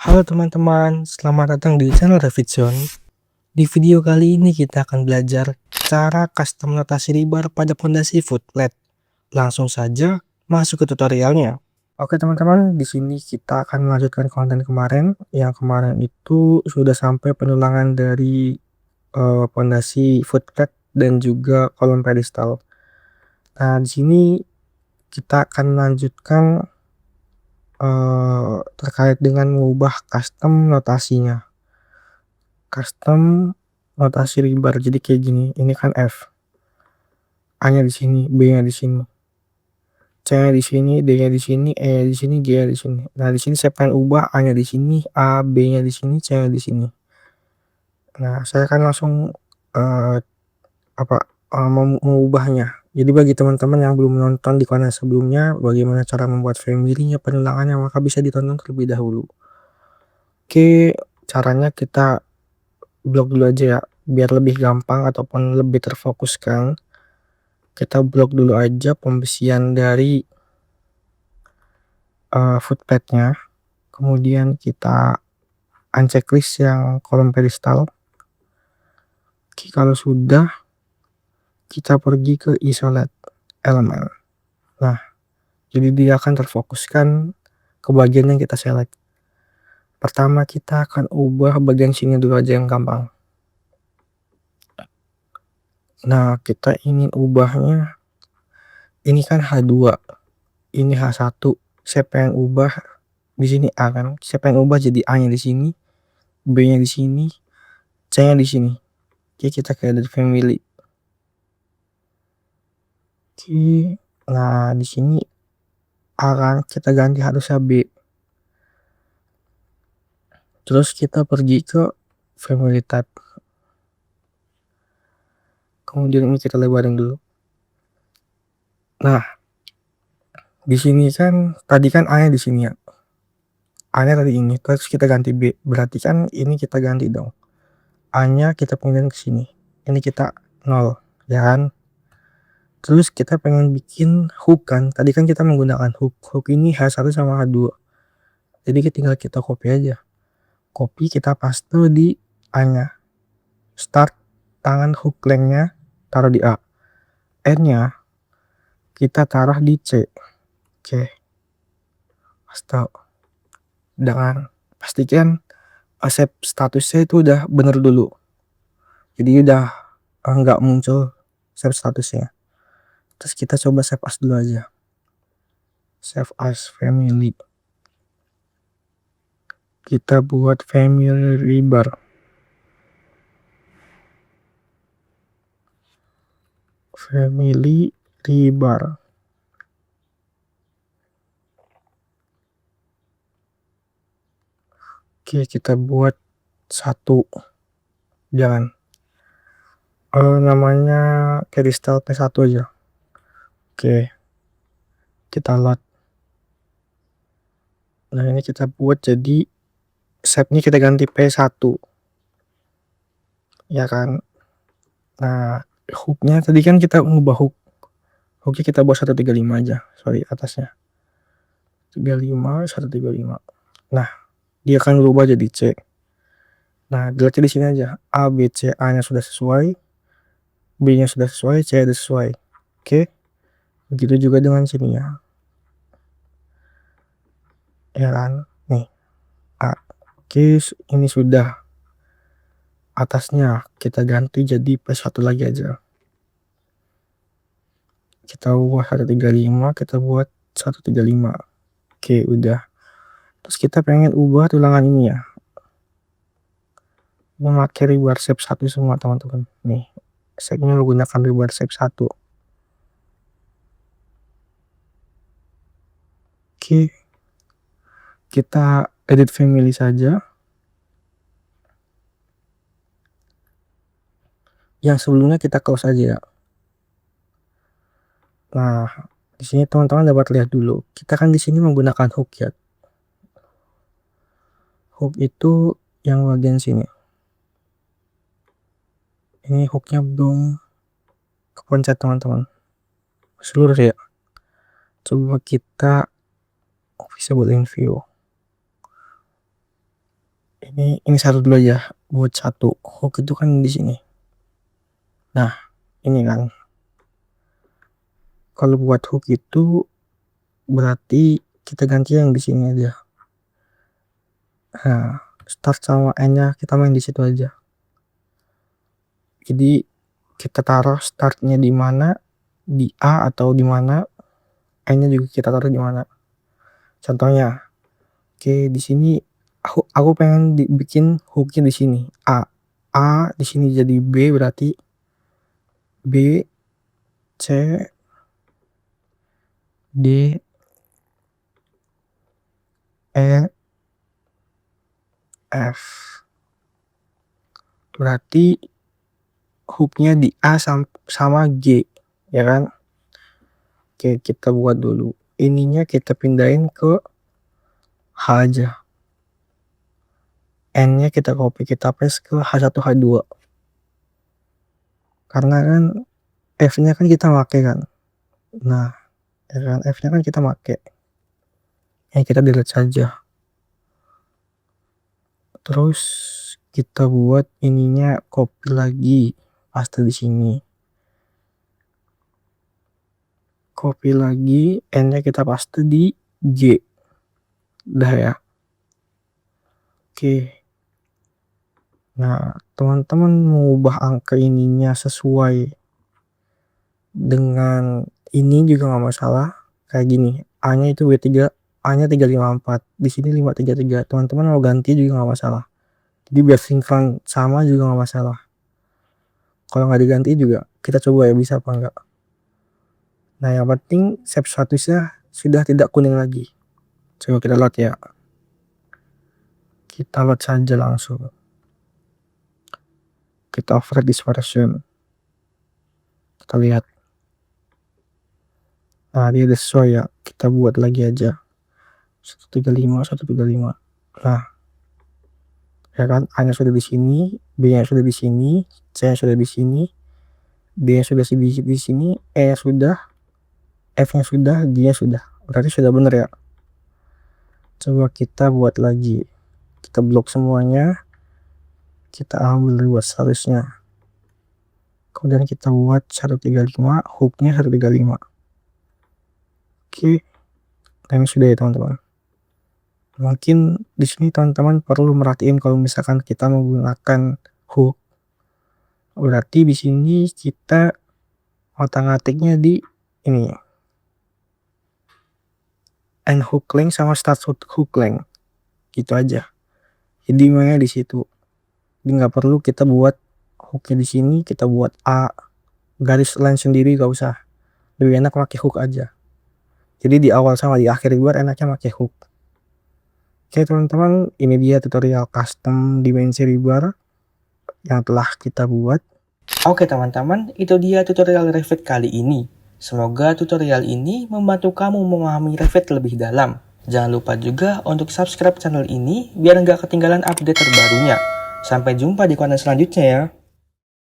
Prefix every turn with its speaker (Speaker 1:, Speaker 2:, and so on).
Speaker 1: Halo teman-teman, selamat datang di channel Revision. Di video kali ini kita akan belajar cara custom notasi ribar pada pondasi footplate. Langsung saja masuk ke tutorialnya. Oke teman-teman, di sini kita akan melanjutkan konten kemarin. Yang kemarin itu sudah sampai penulangan dari pondasi footplate dan juga kolom pedestal. Nah, di sini kita akan melanjutkan terkait dengan mengubah custom notasinya. Custom notasi ribar, jadi kayak gini, ini kan F, A-nya di sini, B-nya di sini, C-nya di sini, D-nya di sini, E-nya di sini, G-nya di sini. Nah, di sini saya pengen ubah A-nya di sini, A, B-nya di sini, C-nya di sini. Nah, saya akan langsung mengubahnya. Jadi bagi teman-teman yang belum menonton di konten sebelumnya bagaimana cara membuat family-nya, penulangannya, maka bisa ditonton terlebih dahulu. Oke, caranya kita blok dulu aja ya, biar lebih gampang ataupun lebih terfokuskan. Kita blok dulu aja pembesian dari footplate-nya, kemudian kita unchecklist yang kolom pedestal. Oke, kalau sudah kita pergi ke isolate element. Nah, jadi dia akan terfokuskan ke bagian yang kita select. Pertama kita akan ubah bagian sini dulu aja yang gampang. Nah, kita ingin ubahnya, ini kan H2, ini H1. Saya pengen ubah di sini A kan. Saya pengen ubah jadi A-nya di sini, B-nya di sini, C-nya di sini. Oke, kita ke edit family. Oke, nah di sini A kan kita ganti harusnya B. Terus kita pergi ke family type. Kemudian ini kita lebarin dulu. Nah, di sini kan tadi kan A-nya di sini ya. A-nya tadi ini, terus kita ganti B. Berarti kan ini kita ganti dong. A-nya kita pindahin ke sini. Ini kita 0, ya kan? Terus kita pengen bikin hook kan. Tadi kan kita menggunakan hook. Hook ini H1 sama H2. Jadi tinggal kita copy aja. Copy, kita paste di A-nya. Start tangan hook length-nya taruh di A. N-nya kita taruh di C. Oke. Paste. Dengan pastikan save statusnya itu udah bener dulu. Jadi udah nggak muncul save statusnya. Terus kita coba save as dulu aja. Save as family. Kita buat family ribar. Family ribar. Oke, kita buat satu. Jangan. Namanya crystal P1 aja. Oke. Kita load. Nah, ini kita buat jadi shape-nya kita ganti P1. Ya kan? Nah, hook-nya tadi kan kita ngubah hook. Hook-nya kita buat 135 aja. Sorry, atasnya. 35, 135. Nah, dia akan berubah jadi C. Nah, delete di sini aja. A, B, C, A-nya sudah sesuai. B-nya sudah sesuai, C sudah sesuai. Oke. Begitu juga dengan sini ya. Ya kan? Nih. A. Oke, ini sudah. Atasnya kita ganti jadi P1 lagi aja. Kita buat 135, kita buat 135. Oke, udah. Terus kita pengen ubah tulangan ini ya. Memakai ribar shape 1 semua teman-teman. Nih. Shape-nya menggunakan ribar shape 1. Oke. Kita edit family saja. Yang sebelumnya kita close aja ya. Nah, di sini teman-teman dapat lihat dulu. Kita kan di sini menggunakan hook ya. Hook itu yang bagian sini. Ini hooknya belum kepencet teman-teman. Seluruh ya. Coba kita visible in view. ini satu dulu aja. Buat satu hook itu kan di sini. Nah, ini kan. Kalau buat hook itu berarti kita ganti yang di sini aja. Nah, start sama N-nya kita main di situ aja. Jadi kita taruh startnya di mana, di A atau di mana, N-nya juga kita taruh di mana. Contohnya, oke di sini aku pengen bikin hooknya di sini A. A di sini jadi B, berarti B, C, D, E, F. Berarti hooknya di A sama G, ya kan? Oke, kita buat dulu. Ininya kita pindahin ke H aja. N-nya kita copy, kita paste ke H1, H2. Karena kan F-nya kan kita pakai kan. Nah, ya kan F-nya kan kita pakai. Kita delete saja. Terus kita buat ininya copy lagi, paste di sini. Copy lagi, N-nya kita paste di G. Udah ya. Oke. Nah, teman-teman mengubah angka ininya sesuai dengan ini juga nggak masalah. Kayak gini, A-nya itu W3, A-nya 354, di sini 533. Teman-teman mau ganti juga nggak masalah. Jadi biar sinkron sama juga nggak masalah. Kalau nggak diganti juga kita coba ya bisa apa enggak. Nah, yang penting shape statusnya sudah tidak kuning lagi. Coba kita load ya. Kita load saja langsung. Kita override this version. Kita lihat. Nah, dia udah sesuai ya. Kita buat lagi aja. 135, 135. Nah, ya kan, A-nya sudah di sini, B-nya sudah di sini, C-nya sudah di sini, D-nya sudah di sini, E-nya sudah, F-nya sudah, G-nya sudah. Berarti sudah benar ya. Coba kita buat lagi. Kita blok semuanya. Kita ambil buat statusnya. Kemudian kita buat 135, hooknya 135. Oke. Nah, ini sudah ya teman-teman. Mungkin di sini teman-teman perlu merhatiin kalau misalkan kita menggunakan hook. Berarti di sini kita ngotak-ngatiknya di ini. End hook length sama start hook length. Gitu aja. Jadi mainnya di situ. Jadi nggak perlu kita buat hooknya di sini, kita buat A garis line sendiri, gak usah. Lebih enak pakai hook aja. Jadi di awal sama di akhir ribar enaknya pakai hook. Oke teman-teman, ini dia tutorial custom dimensi ribar yang telah kita buat. Oke teman-teman, itu dia tutorial Revit kali ini. Semoga tutorial ini membantu kamu memahami Revit lebih dalam. Jangan lupa juga untuk subscribe channel ini biar nggak ketinggalan update terbarunya. Sampai jumpa di konten selanjutnya ya.